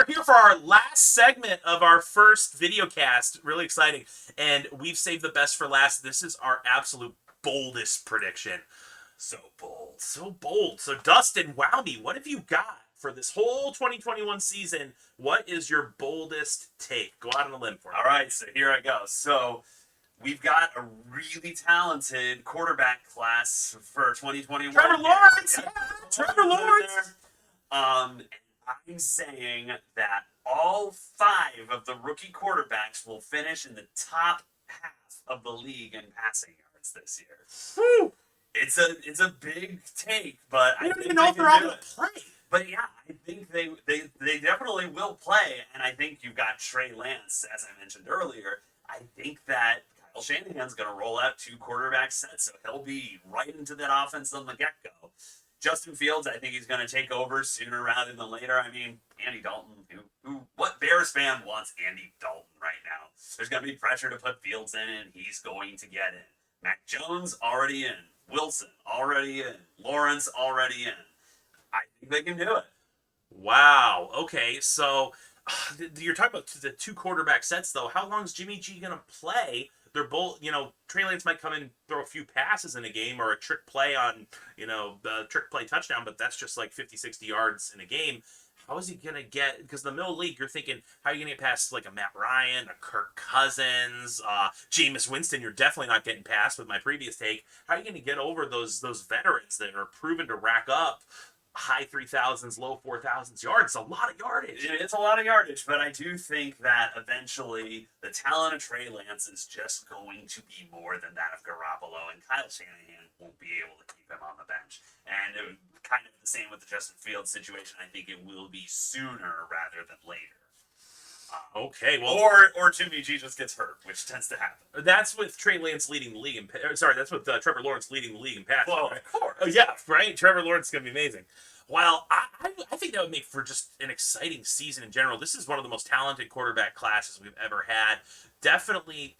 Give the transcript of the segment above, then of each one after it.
here for our last segment of our first videocast. Really exciting. And we've saved the best for last. This is our absolute boldest prediction. So bold. So bold. So, Dustin, wow me. What have you got for this whole 2021 season? What is your boldest take? Go out on a limb for me. All right, so here I go. So we've got a really talented quarterback class for 2021. Trevor Lawrence! Yeah, Trevor Lawrence! I'm saying that all 5 of the rookie quarterbacks will finish in the top half of the league in passing yards this year. Whew. It's a big take, but I don't think even know if they're all going to play. But yeah, I think they definitely will play, and I think you've got Trey Lance, as I mentioned earlier. I think that Kyle Shanahan's going to roll out 2 quarterback sets, so he'll be right into that offense on the get-go. Justin Fields, I think he's going to take over sooner rather than later. I mean, Andy Dalton, what Bears fan wants Andy Dalton right now? There's going to be pressure to put Fields in, and he's going to get in. Mac Jones already in. Wilson already in. Lawrence already in. I think they can do it. Wow. Okay, so you're talking about the 2 quarterback sets, though. How long is Jimmy G going to play? They're both, Trey Lance might come in and throw a few passes in a game or a trick play on, the trick play touchdown, but that's just like 50, 60 yards in a game. How is he going to get, because the middle league, you're thinking, how are you going to get past like a Matt Ryan, a Kirk Cousins, Jameis Winston? You're definitely not getting past with my previous take. How are you going to get over those veterans that are proven to rack up high 3,000s, low 4,000s yards? It's a lot of yardage. It's a lot of yardage, but I do think that eventually the talent of Trey Lance is just going to be more than that of Garoppolo, and Kyle Shanahan won't be able to keep him on the bench. And it would kind of the same with the Justin Fields situation. I think it will be sooner rather than later. Okay, well, or Jimmy G just gets hurt, which tends to happen. That's with Trey Lance leading the league that's with Trevor Lawrence leading the league in passing. Well, right? of course. Oh yeah, right. Trevor Lawrence is going to be amazing. Well, I think that would make for just an exciting season in general. This is one of the most talented quarterback classes we've ever had. Definitely,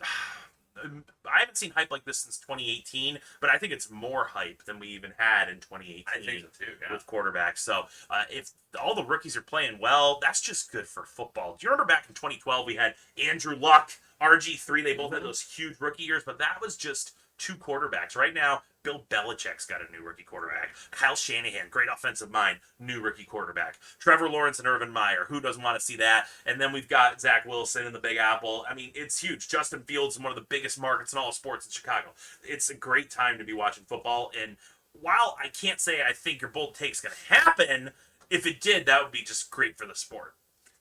I haven't seen hype like this since 2018, but I think it's more hype than we even had in 2018. I think so too, yeah. With quarterbacks. So if all the rookies are playing well, that's just good for football. Do you remember back in 2012 we had Andrew Luck, RG3? They both had those huge rookie years, but that was just 2 quarterbacks. Right now, Bill Belichick's got a new rookie quarterback. Kyle Shanahan, great offensive mind, new rookie quarterback. Trevor Lawrence and Urban Meyer, who doesn't want to see that? And then we've got Zach Wilson in the Big Apple. I mean, it's huge. Justin Fields is one of the biggest markets in all of sports in Chicago. It's a great time to be watching football. And while I can't say I think your bold take's going to happen, if it did, that would be just great for the sport.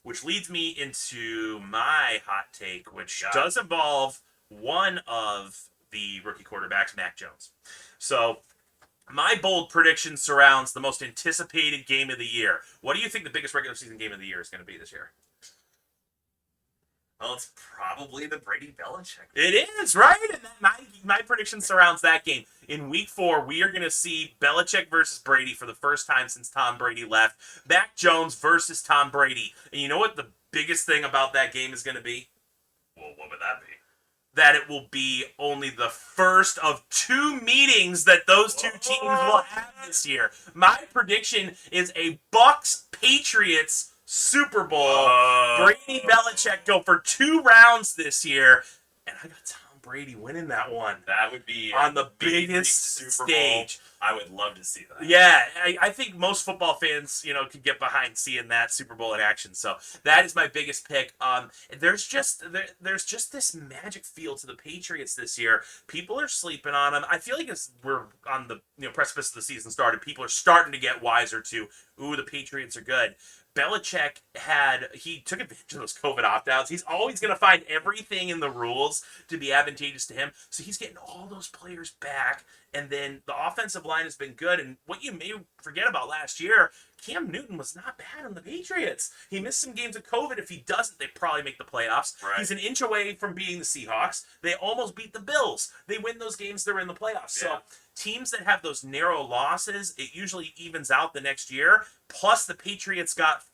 Which leads me into my hot take, which does involve one of the rookie quarterbacks, Mac Jones. So, my bold prediction surrounds the most anticipated game of the year. What do you think the biggest regular season game of the year is going to be this year? Well, it's probably the Brady Belichick. It is, right? And my prediction surrounds that game. In week 4, we are going to see Belichick versus Brady for the first time since Tom Brady left. Mac Jones versus Tom Brady. And you know what the biggest thing about that game is going to be? Well, what would that be? That it will be only the first of 2 meetings that those 2 teams will have this year. My prediction is a Bucs-Patriots Super Bowl. Brady Belichick go for 2 rounds this year, and I got Tom Brady winning that one. That would be on the biggest Super stage. Bowl. I would love to see that. Yeah, I think most football fans, could get behind seeing that Super Bowl in action. So that is my biggest pick. There's just this magic feel to the Patriots this year. People are sleeping on them. I feel like as we're on the precipice of the season started, people are starting to get wiser to, the Patriots are good. Belichick he took advantage of those COVID opt-outs. He's always going to find everything in the rules to be advantageous to him. So he's getting all those players back. And then the offensive line has been good. And what you may forget about last year, Cam Newton was not bad on the Patriots. He missed some games of COVID. If he doesn't, they probably make the playoffs. Right. He's an inch away from beating the Seahawks. They almost beat the Bills. They win those games, they're in the playoffs. Yeah. So teams that have those narrow losses, it usually evens out the next year. Plus, the Patriots got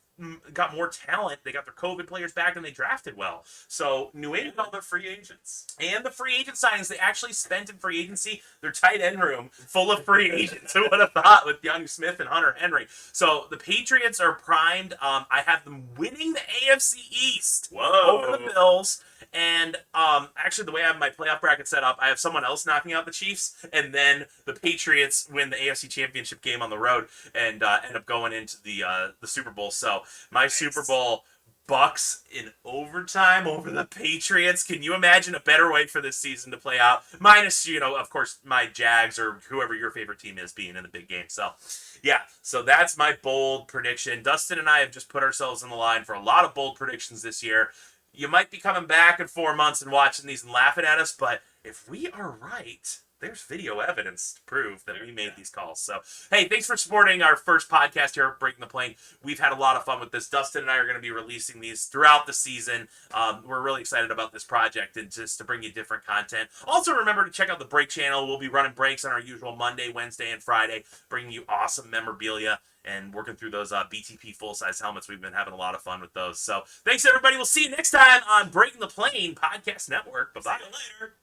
got more talent. They got their COVID players back, and they drafted well. So New And England all the free agents. and the free agent signings, they actually spent in free agency their tight end room full of free agents. Who would have thought with Young Smith and Hunter Henry? So the Patriots are primed. I have them winning the AFC East over the Bills. And actually, the way I have my playoff bracket set up, I have someone else knocking out the Chiefs, and then the Patriots win the AFC Championship game on the road and end up going into the Super Bowl. So my Super Bowl, Bucks in overtime over the Patriots. Can you imagine a better way for this season to play out? Minus, of course, my Jags or whoever your favorite team is being in the big game. So, yeah, so that's my bold prediction. Dustin and I have just put ourselves in the line for a lot of bold predictions this year. You might be coming back in 4 months and watching these and laughing at us, but if we are right, there's video evidence to prove that we made these calls. So, hey, thanks for supporting our first podcast here at Breaking the Plane. We've had a lot of fun with this. Dustin and I are going to be releasing these throughout the season. We're really excited about this project and just to bring you different content. Also, remember to check out the Break channel. We'll be running breaks on our usual Monday, Wednesday, and Friday, bringing you awesome memorabilia and working through those BTP full-size helmets. We've been having a lot of fun with those. So, thanks, everybody. We'll see you next time on Breaking the Plane Podcast Network. Bye-bye. See you later.